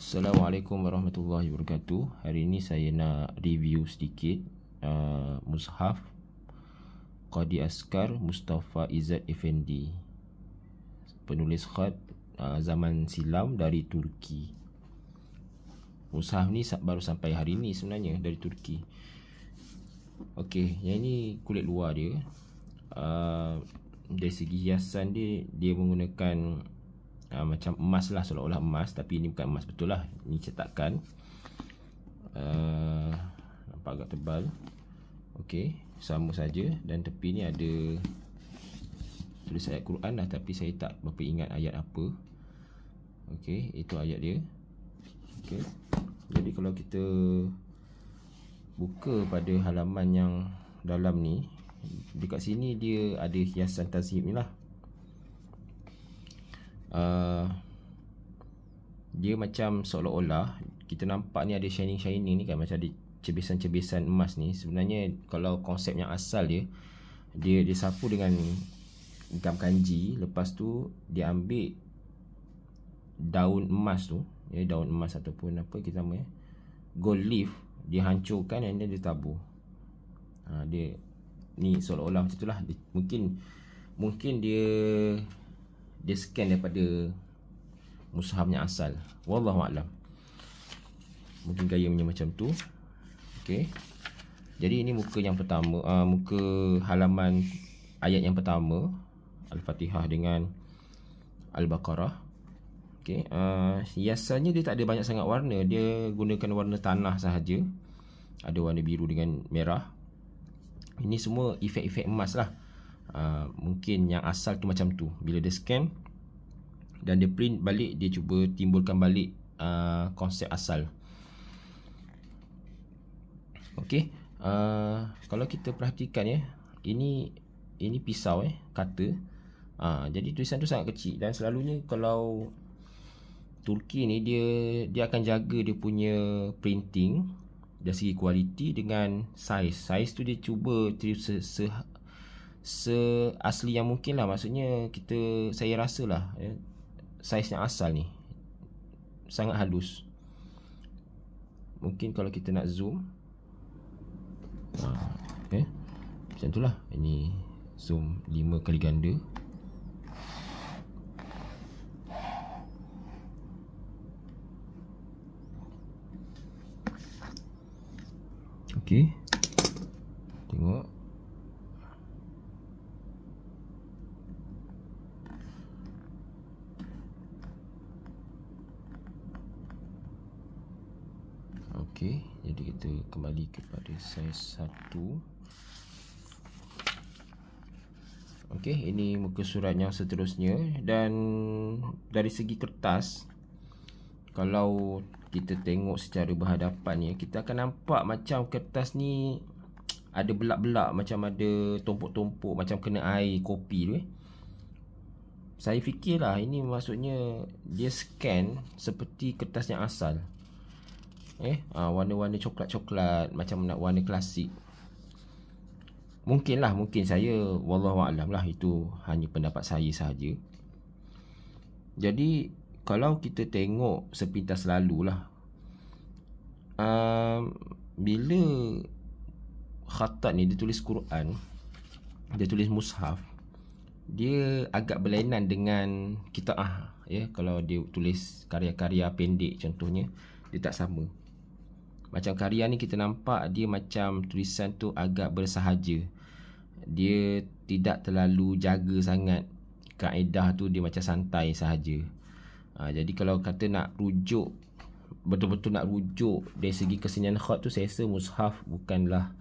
Assalamualaikum warahmatullahi wabarakatuh. Hari ini saya nak review sedikit Mushaf Qadi Askar Mustafa Izzat Effendi, penulis khat zaman silam dari Turki. Mushaf ni baru sampai hari ni sebenarnya dari Turki. Okey, yang ini kulit luar dia. Dari segi hiasan dia menggunakan macam emas lah, seolah-olah emas, tapi ini bukan emas betul lah. Ini cetakan, nampak agak tebal. Okey, sama saja. Dan tepi ni ada tulis ayat Quran lah, tapi saya tak berapa ingat ayat apa. Okey, itu ayat dia. Okey, jadi kalau kita buka pada halaman yang dalam ni, dekat sini dia ada hiasan tazhib ni lah. Dia macam seolah-olah kita nampak ni ada shining ni kan, macam ada cebisan-cebisan emas ni. Sebenarnya kalau konsep yang asal dia sapu dengan gam kanji. Lepas tu dia ambil daun emas tu, daun emas ataupun apa kita nama, gold leaf, dia hancurkan dan dia tabur. Dia ni seolah-olah macam tu lah. Mungkin dia scan daripada mushafnya asal. Wallahualam. Mungkin gayanya macam tu. Okey. Jadi ini muka yang pertama, muka halaman ayat yang pertama, Al-Fatihah dengan Al-Baqarah. Okey. Hiasannya dia tak ada banyak sangat warna. Dia gunakan warna tanah sahaja. Ada warna biru dengan merah. Ini semua efek-efek emas lah. Mungkin yang asal tu macam tu. Bila dia scan dan dia print balik, dia cuba timbulkan balik konsep asal. Okey, kalau kita perhatikan ini pisau kata. Jadi tulisan tu sangat kecil, dan selalunya kalau Turki ni dia akan jaga dia punya printing dari segi kualiti dengan saiz tu. Dia cuba seasli yang mungkin lah. Maksudnya saya rasa lah saiz yang asal ni sangat halus. Mungkin kalau kita nak zoom, macam tu lah. Ini zoom 5 kali ganda. Okey, tengok. Okey, jadi kita kembali kepada saiz 1. Okey, ini muka surat yang seterusnya. Dan dari segi kertas, kalau kita tengok secara berhadapan kita akan nampak macam kertas ni ada belak-belak, macam ada tumpuk-tumpuk, macam kena air kopi tu. Saya fikirlah ini maksudnya dia scan seperti kertas yang asal. Warna-warna coklat-coklat, macam nak warna klasik. Mungkin saya, wallahualam lah, itu hanya pendapat saya sahaja. Jadi kalau kita tengok sepintas lalu lah, bila khatat ni dia tulis Quran, dia tulis mushaf, dia agak berlainan dengan qitaah. Kalau dia tulis karya-karya pendek contohnya, dia tak sama. Macam karya ni kita nampak dia macam tulisan tu agak bersahaja. Dia tidak terlalu jaga sangat kaedah tu, dia macam santai sahaja. Jadi kalau kata nak rujuk, betul-betul nak rujuk dari segi kesenian khat tu, saya rasa mushaf bukanlah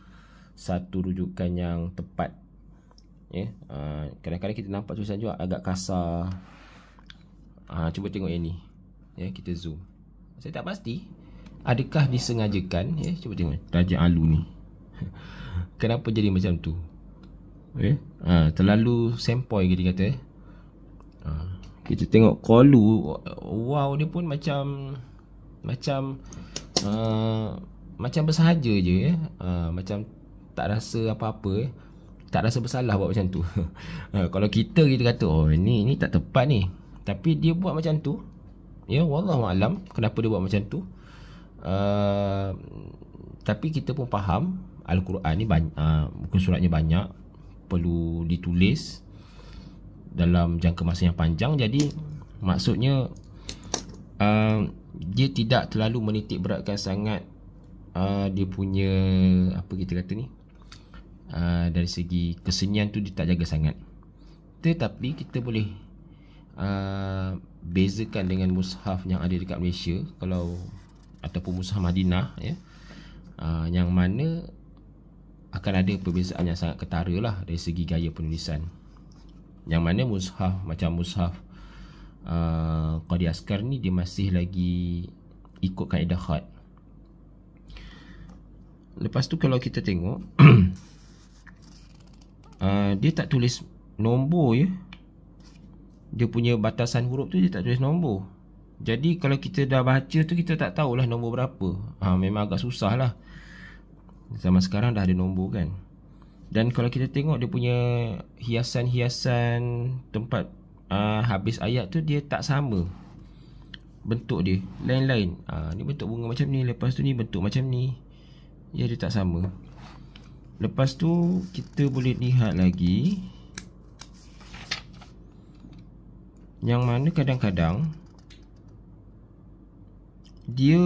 satu rujukan yang tepat. Kadang-kadang kita nampak tulisan juga agak kasar. Cuba tengok ini. Kita zoom. Saya tak pasti adakah disengajakan. Cuba tengok Raja Alu ni. Kenapa jadi macam tu? Terlalu sempoi kita kata. Kita tengok Qalu, wow, dia pun macam bersahaja je. Macam tak rasa apa-apa, tak rasa bersalah buat macam tu. Kalau kita kata, oh ini tak tepat ni, tapi dia buat macam tu, Ya, wallahu alam kenapa dia buat macam tu. Tapi kita pun faham Al-Quran ni bukan suratnya banyak, perlu ditulis dalam jangka masa yang panjang. Jadi maksudnya dia tidak terlalu menitik beratkan sangat dia punya, apa kita kata ni, dari segi kesenian tu dia tak jaga sangat. Tetapi kita boleh bezakan dengan mushaf yang ada dekat Malaysia ataupun mushaf Madinah, ya, yang mana akan ada perbezaan yang sangat ketara lah dari segi gaya penulisan. Yang mana mushaf macam mushaf Qadi Askar ni dia masih lagi ikut kaedah khat. Lepas tu kalau kita tengok dia tak tulis nombor, ya. Dia punya batasan huruf tu dia tak tulis nombor. Jadi kalau kita dah baca tu kita tak tahulah nombor berapa. Memang agak susah lah. Zaman sekarang dah ada nombor kan. Dan kalau kita tengok dia punya hiasan-hiasan tempat habis ayat tu dia tak sama. Bentuk dia lain-lain. Ni bentuk bunga macam ni, lepas tu ni bentuk macam ni. Ya, dia tak sama. Lepas tu kita boleh lihat lagi yang mana kadang-kadang dia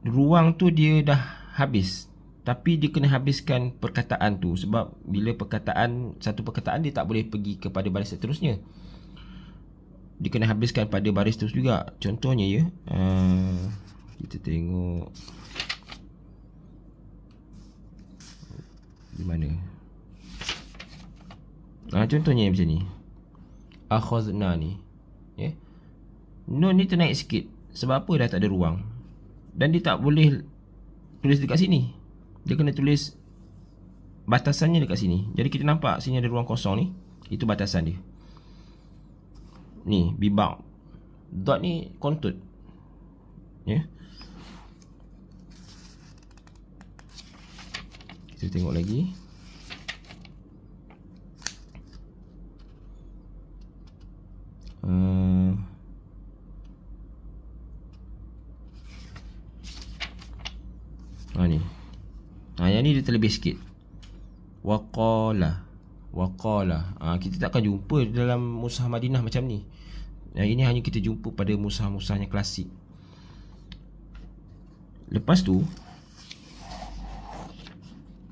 ruang tu dia dah habis, tapi dia kena habiskan perkataan tu. Sebab bila satu perkataan dia tak boleh pergi kepada baris seterusnya, dia kena habiskan pada baris terus juga. Contohnya, ya, kita tengok di mana. Contohnya macam ni, akhazna ni, ya, nun ni ternaik sikit. Sebab apa? Dah tak ada ruang. Dan dia tak boleh tulis dekat sini, dia kena tulis batasannya dekat sini. Jadi kita nampak sini ada ruang kosong ni, itu batasan dia. Ni bibak, dot ni kontut, ya. Kita tengok lagi. Ni. Yang ni dia terlebih sikit. Waqala. Kita takkan jumpa dalam mushaf Madinah macam ni. Yang ini hanya kita jumpa pada mushaf-mushaf yang klasik. Lepas tu,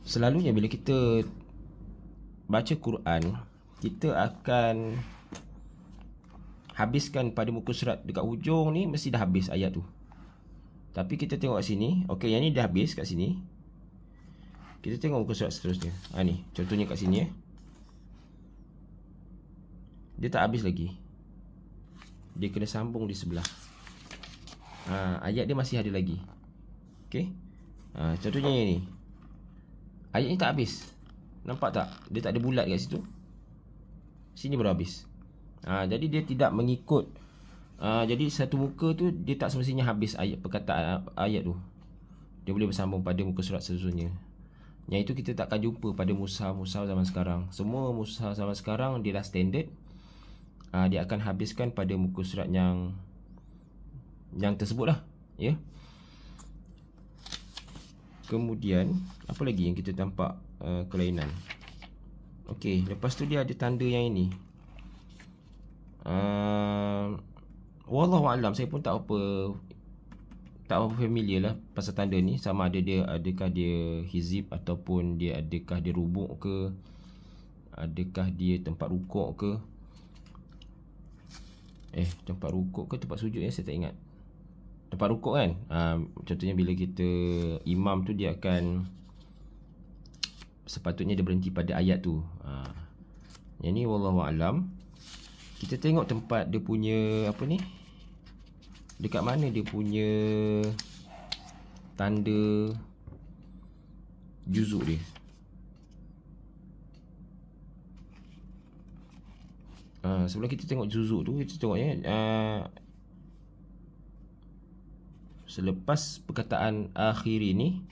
selalunya bila kita baca Quran, kita akan habiskan pada muka surat dekat hujung ni, mesti dah habis ayat tu. Tapi kita tengok sini, okey, yang ni dah habis kat sini. Kita tengok muka surat seterusnya. Ni contohnya kat sini, dia tak habis lagi. Dia kena sambung di sebelah. Ayat dia masih ada lagi. Okey. Contohnya yang ni. Ayat ni tak habis. Nampak tak? Dia tak ada bulat kat situ. Sini baru habis. Jadi dia tidak mengikut. Jadi satu muka tu dia tak semestinya habis perkataan ayat tu. Dia boleh bersambung pada muka surat seterusnya. Yang itu kita takkan jumpa pada mushaf-mushaf zaman sekarang. Semua mushaf zaman sekarang dia dah standard. Dia akan habiskan pada muka surat yang tersebut lah, ya. Kemudian apa lagi yang kita nampak kelainan? Okey, lepas tu dia ada tanda yang ini. Wallahu alam, saya pun tak apa familiar lah pasal tanda ni. Sama adakah dia hizib ataupun adakah dia rubuk ke, adakah dia tempat rukuk ke. Tempat rukuk ke tempat sujud, saya tak ingat. Tempat rukuk kan. Contohnya bila kita imam tu dia akan sepatutnya dia berhenti pada ayat tu. Yang ni wallahu alam. Kita tengok tempat dia punya apa ni, dekat mana dia punya tanda juzuk dia. Sebelum kita tengok juzuk tu, kita tengok ya, selepas perkataan akhir ini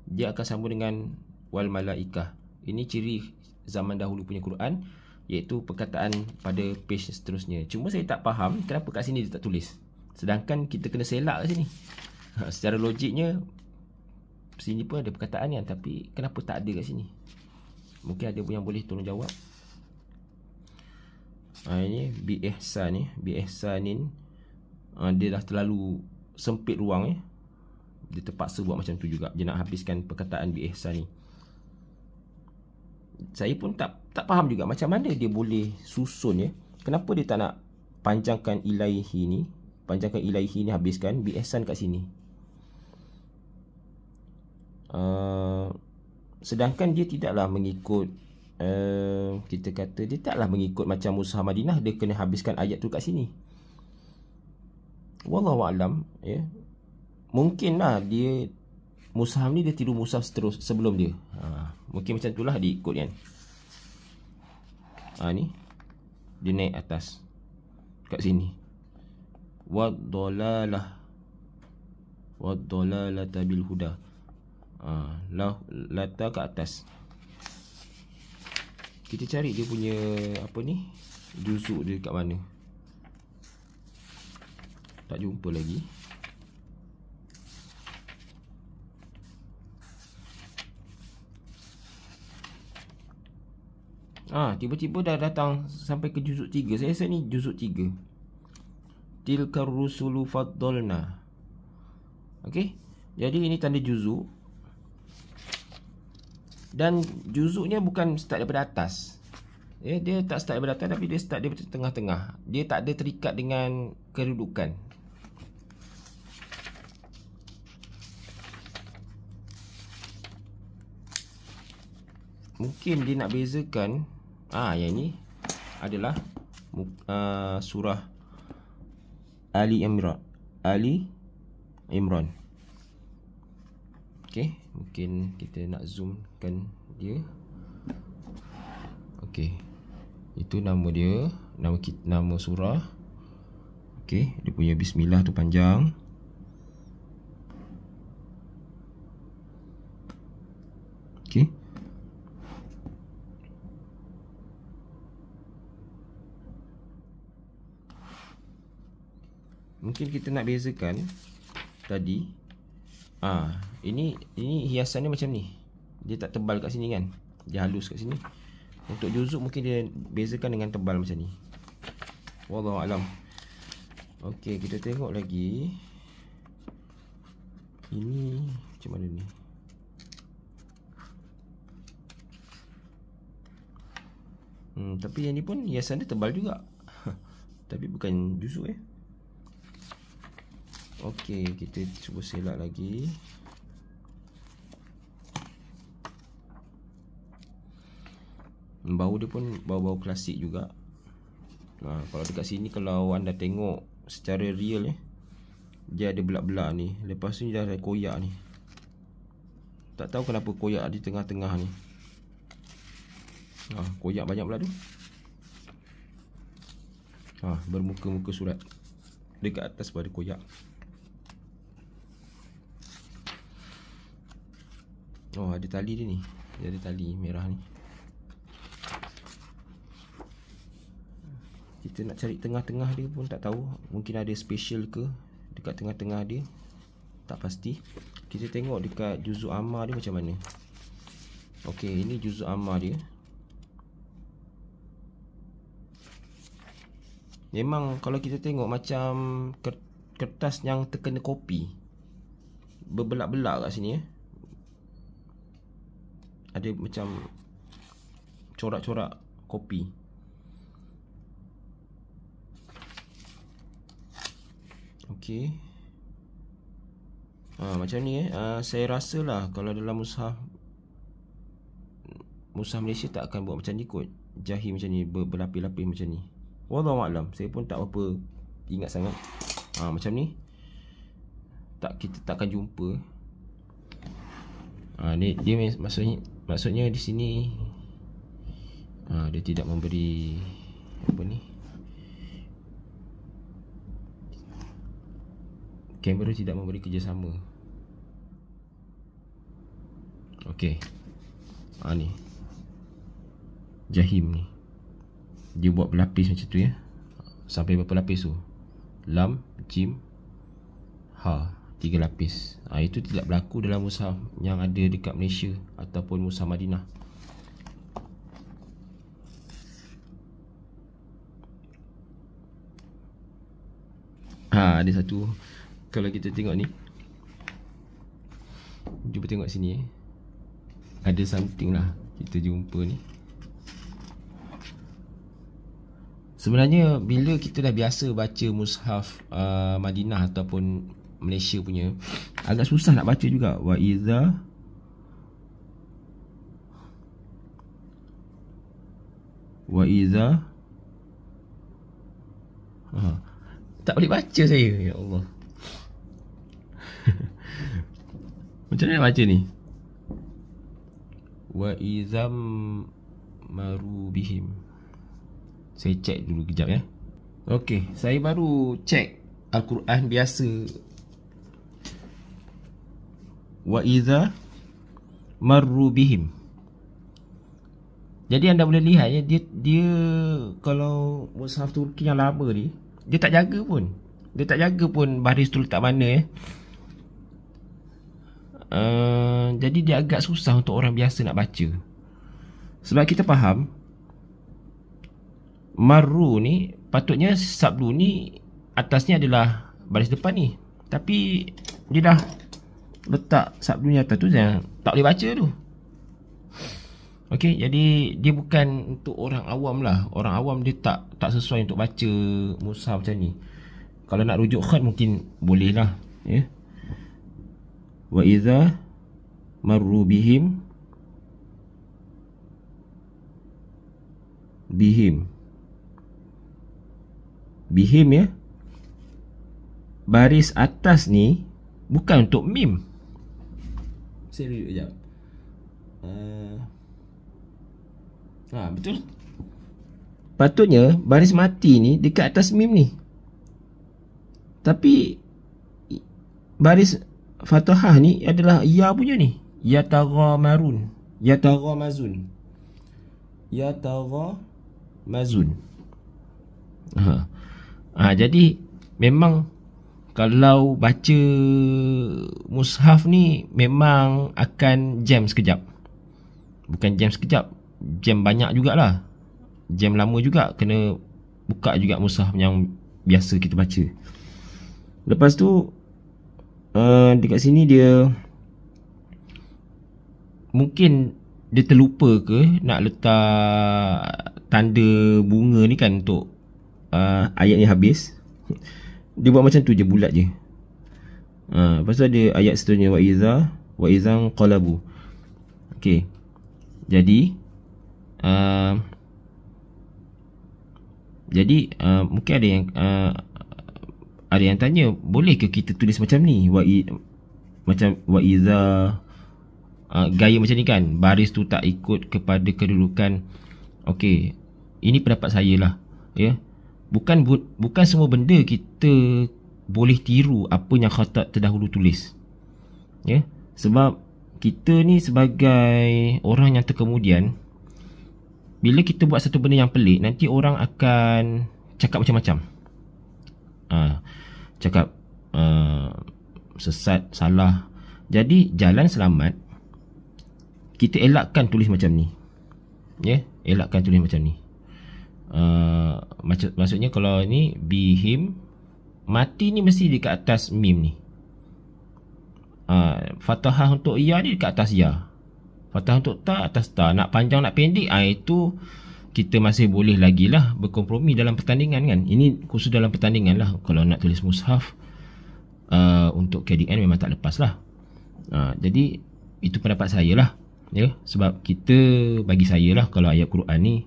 dia akan sambung dengan wal malaikah. Ini ciri zaman dahulu punya Quran, iaitu perkataan pada page seterusnya. Cuma saya tak faham kenapa kat sini dia tak tulis, sedangkan kita kena selak kat sini. Secara logiknya sini pun ada perkataan kan, tapi kenapa tak ada kat sini? Mungkin ada yang boleh tolong jawab. Ini bi ihsan ni, bi ihsanin. Dia dah terlalu sempit ruang dia terpaksa buat macam tu juga. Dia nak habiskan perkataan bi ihsan ni. Saya pun tak faham juga macam mana dia boleh susun Kenapa dia tak nak panjangkan ilaihi ni, habiskan bi ihsan kat sini. Sedangkan dia tidaklah mengikut kita kata dia taklah mengikut macam Mushaf Madinah, dia kena habiskan ayat tu kat sini. Wallahu a'lam Mungkinlah dia Mushaf ni dia tiru Mushaf sebelum dia. Mungkin macam itulah dia ikut kan. Ni dia naik atas kat sini. Wadolalah bil huda. Lata kat atas. Kita cari dia punya juzuk dia kat mana. Tak jumpa lagi. Tiba-tiba dah datang sampai ke juzuk 3. Saya rasa ni juzuk 3. Tilkar rusulu faddalna. Okey. Jadi ini tanda juzuk. Dan juzuknya bukan start daripada atas. Dia tak start daripada atas, tapi dia start daripada tengah-tengah. Dia tak ada terikat dengan kedudukan. Mungkin dia nak bezakan. Yang ni adalah surah Ali Imran. Okey, mungkin kita nak zoomkan dia. Okey. Itu nama dia, nama surah. Okey, dia punya bismillah tu panjang. Okey. Mungkin kita nak bezakan tadi. Ini hiasannya macam ni. Dia tak tebal kat sini kan. Dia halus kat sini. Untuk juzuk mungkin dia bezakan dengan tebal macam ni. Wallahu alam. Okey, kita tengok lagi. Ini macam mana ni? Tapi yang ni pun hiasan dia tebal juga. Tapi bukan juzuk Okey, kita cuba selak lagi. Bau dia pun bau-bau klasik juga. Kalau dekat sini, kalau anda tengok secara real dia ada belak-belak ni. Lepas tu dah ada koyak ni. Tak tahu kenapa koyak di tengah-tengah ni. Koyak banyak pula tu. Bermuka-muka surat. Dekat atas pun ada koyak. Ada tali dia ni. Dia ada tali merah ni. Kita nak cari tengah-tengah dia pun tak tahu. Mungkin ada special ke dekat tengah-tengah dia. Tak pasti. Kita tengok dekat juzuk amma dia macam mana. Okey, ini juzuk amma dia. Memang kalau kita tengok macam kertas yang terkena kopi. Berbelak-belak kat sini ada macam corak-corak kopi. Okey. Macam ni saya rasalah kalau dalam Mushaf Malaysia tak akan buat macam ni kot. Jahir macam ni, berlapis-lapis macam ni. Wallahu a'lam. Saya pun tak apa ingat sangat. Macam ni kita takkan jumpa. Dia maksudnya di sini dia tidak memberi kamera tidak memberi kerjasama. Okey. Ni Jahim ni. dia buat berlapis macam tu ya. Sampai berapa lapis tu? Lam, Jim, Ha, 3 lapis. Itu tidak berlaku dalam mushaf yang ada dekat Malaysia ataupun mushaf Madinah. Ada satu, kalau kita tengok ni, cuba tengok sini ada something lah kita jumpa ni. Sebenarnya bila kita dah biasa baca mushaf Madinah ataupun Malaysia punya, agak susah nak baca juga. Wa iza tak boleh baca saya, ya Allah. Macam mana nak baca ni? Wa izam maru bihim. Saya cek dulu kejap ya. Okey, saya baru cek Al-Quran biasa. Wa iza marru bihim. Jadi anda boleh lihat ya, dia kalau mushaf Turki yang lama ni, dia tak jaga pun. Dia tak jaga pun baris tu letak mana ya. Jadi dia agak susah untuk orang biasa nak baca. Sebab kita faham marru ni patutnya sabdu ni atasnya adalah baris depan ni, tapi dia dah letak sabdu ni atas tu, yang tak boleh baca tu. Okey, jadi dia bukan untuk orang awam lah. Orang awam dia tak sesuai untuk baca mushaf macam ni. Kalau nak rujuk khat mungkin boleh lah ya. Wa iza marru bihim ya. Baris atas ni bukan untuk mim. Saya rujuk sekejap. Betul. Patutnya baris mati ni dekat atas mim ni. Tapi baris fathah ni adalah ya punya ni. Yataghamazun. Jadi memang kalau baca mushaf ni memang akan jam sekejap. Bukan jam sekejap, jam banyak jugalah. Jam lama juga, kena buka juga mushaf yang biasa kita baca. Lepas tu dekat sini dia mungkin dia terlupa ke nak letak tanda bunga ni kan untuk ayat ni habis. Dia buat macam tu je, bulat je. Lepas tu ada ayat seterusnya, wa izan qalabu. Okey. Jadi mungkin ada yang tanya, boleh ke kita tulis macam ni? Wa iza gaya macam ni kan, baris tu tak ikut kepada kedudukan. Okey, ini pendapat saya lah ya. Bukan semua benda kita boleh tiru apa yang khatat terdahulu tulis ya. Sebab kita ni sebagai orang yang terkemudian, bila kita buat satu benda yang pelik, nanti orang akan cakap macam-macam. Cakap sesat, salah. Jadi jalan selamat, kita elakkan tulis macam ni ya. Elakkan tulis macam ni. Maksudnya kalau ni bihim, mati ni mesti dekat atas mim ni. Fathah untuk ya ni dekat atas ya. Fathah untuk ta atas ta. Nak panjang nak pendek, itu kita masih boleh lagi lah berkompromi dalam pertandingan kan. Ini khusus dalam pertandingan lah. Kalau nak tulis mushaf untuk KDN memang tak lepas lah. Jadi itu pendapat saya lah ya. Sebab kita, bagi saya lah, kalau ayat Quran ni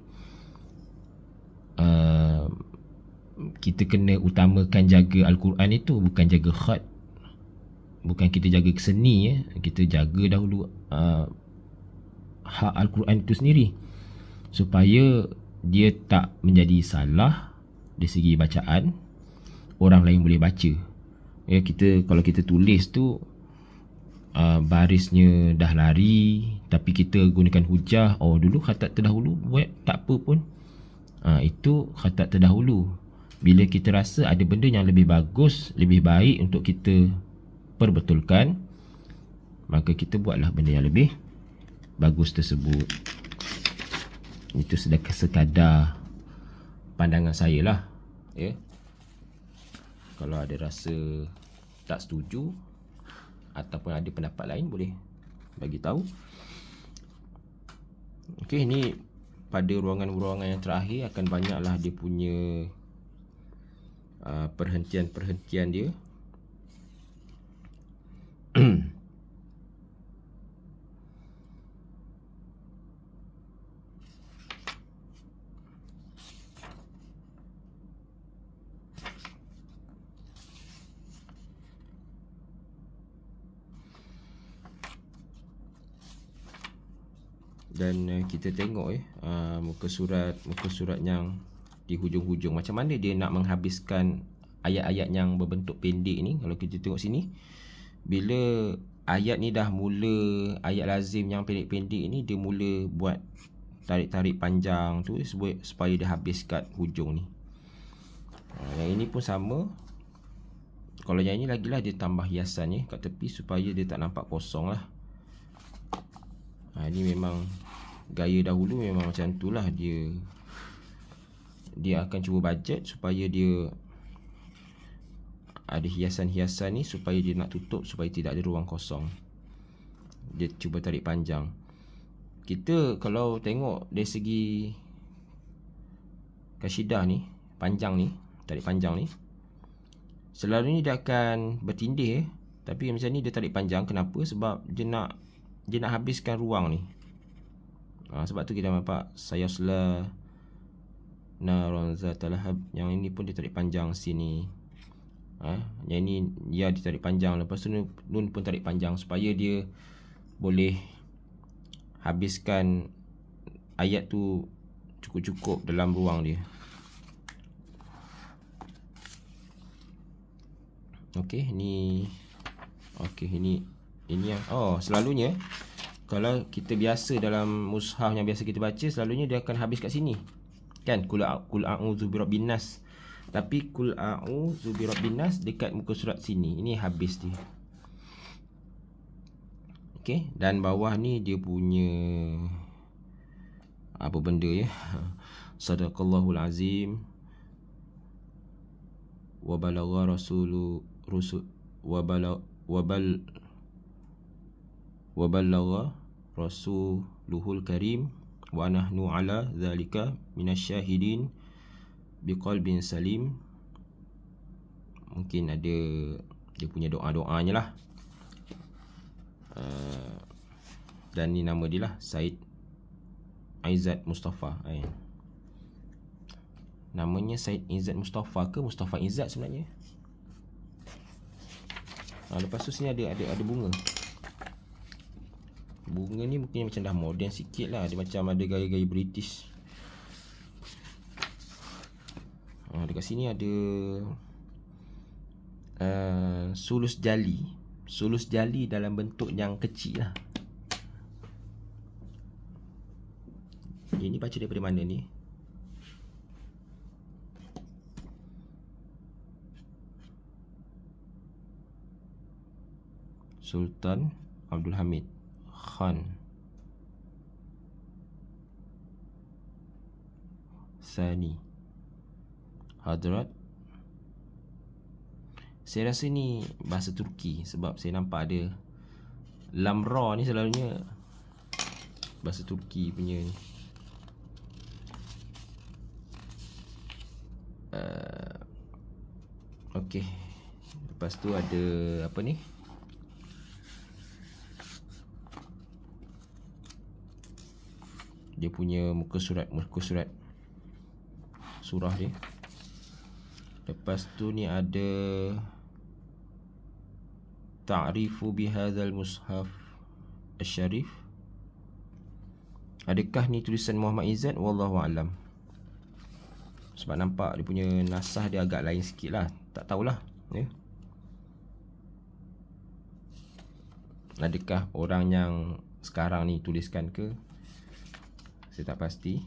kita kena utamakan jaga Al-Quran itu, bukan jaga khat. Bukan kita jaga seni ya. Kita jaga dahulu hak Al-Quran itu sendiri, supaya dia tak menjadi salah dari segi bacaan, orang lain boleh baca ya. Kalau kita tulis tu barisnya dah lari, tapi kita gunakan hujah, dulu khatat terdahulu buat tak apa pun, Itu khatat terdahulu. Bila kita rasa ada benda yang lebih bagus, lebih baik untuk kita perbetulkan, maka kita buatlah benda yang lebih bagus tersebut. Itu sekadar pandangan saya lah, ya. Kalau ada rasa tak setuju ataupun ada pendapat lain, boleh bagi tahu. Okey, ni pada ruangan-ruangan yang terakhir akan banyaklah dia punya perhentian-perhentian dia. Dan kita tengok muka surat yang di hujung-hujung, macam mana dia nak menghabiskan ayat-ayat yang berbentuk pendek ni. Kalau kita tengok sini, bila ayat ni dah mula, ayat lazim yang pendek-pendek ni, dia mula buat tarik-tarik panjang tu supaya dia habis kat hujung ni. Yang ini pun sama. Kalau yang ini lagilah dia tambah hiasan ni kat tepi supaya dia tak nampak kosong lah. Ini memang gaya dahulu memang macam tu lah. Dia akan cuba bajet supaya dia ada hiasan-hiasan ni, supaya dia nak tutup, supaya tidak ada ruang kosong. Dia cuba tarik panjang. Kita kalau tengok dari segi kasidah ni, panjang ni, tarik panjang ni, selalunya dia akan bertindih, tapi macam ni dia tarik panjang. Kenapa? Sebab dia nak habiskan ruang ni. Sebab tu kita nampak sayasla naran zatal lahab. Yang ini pun dia tarik panjang sini. Yang ini dia ditarik panjang. Lepas tu nun pun tarik panjang supaya dia boleh habiskan ayat tu cukup-cukup dalam ruang dia. Okey, ini yang selalunya kalau kita biasa dalam mushaf yang biasa kita baca, selalunya dia akan habis kat sini. Kan, kul a'udzu birabbin nas. Tapi kul a'udzu birabbin nas dekat muka surat sini. Ini habis dia. Okey, dan bawah ni dia punya apa benda ya? Sadaqallahul azim. Wa balagha wa balagha rasuluhul karim wa nahnu ala zalika minasyahidin biqalbin salim. Mungkin ada dia punya doa-doanya lah. Dan ni nama dia lah, Said Izzat Mustafa. Namanya Said Izzat Mustafa ke Mustafa Izzat sebenarnya? Lepas tu sini ada bunga. Bunga ni mungkin macam dah moden sikit lah. Dia macam ada gaya-gaya British. Dekat sini ada sulus jali. Sulus jali dalam bentuk yang kecil lah. Ini baca daripada mana ni? Sultan Abdul Hamid Khan Sani Hadrat. Saya rasa ni bahasa Turki, sebab saya nampak ada lam ra ni selalunya bahasa Turki punya ni. Okey. Lepas tu ada apa ni? Dia punya muka surat surah dia. Lepas tu ni ada ta'rifu bihadzal mushaf asy-syarif. Adakah ni tulisan Muhammad Izzat? Wallahu alam. Sebab nampak dia punya nasah dia agak lain sikit lah. Tak tahulah ya. Adakah orang yang sekarang ni tuliskan ke? Saya tak pasti.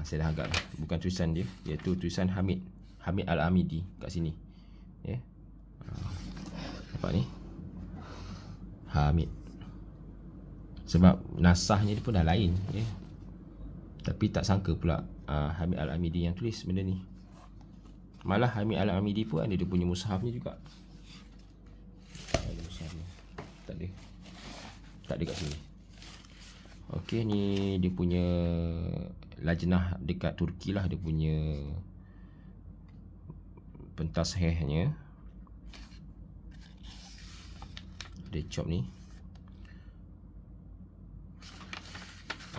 Saya dah agak dah. Bukan tulisan dia, iaitu tulisan Hamid Al-Amidi kat sini. Ya. Nampak ni? Hamid. Sebab nasahnya dia pun dah lain, ya. Tapi tak sangka pula Hamid Al-Amidi yang tulis benda ni. Malah Hamid Al-Amidi pun ada dia punya mushafnya juga. Ada mushafnya. Tak ada kat sini. Okey, ni dia punya lajnah dekat Turki lah, dia punya pentasihnya. Ada chop ni.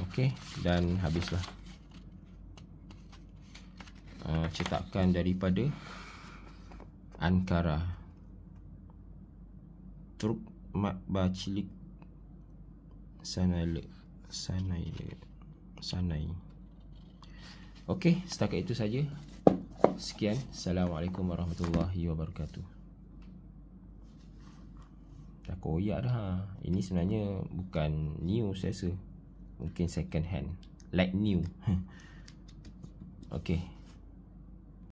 Okey, dan habislah. Cetakan daripada Ankara, Turk Matbaacilik Sanay. Okey, setakat itu saja. Sekian. Assalamualaikum warahmatullahi wabarakatuh. Dah koyak dah. Ini sebenarnya bukan new, saya rasa. Mungkin second hand, like new. Okey.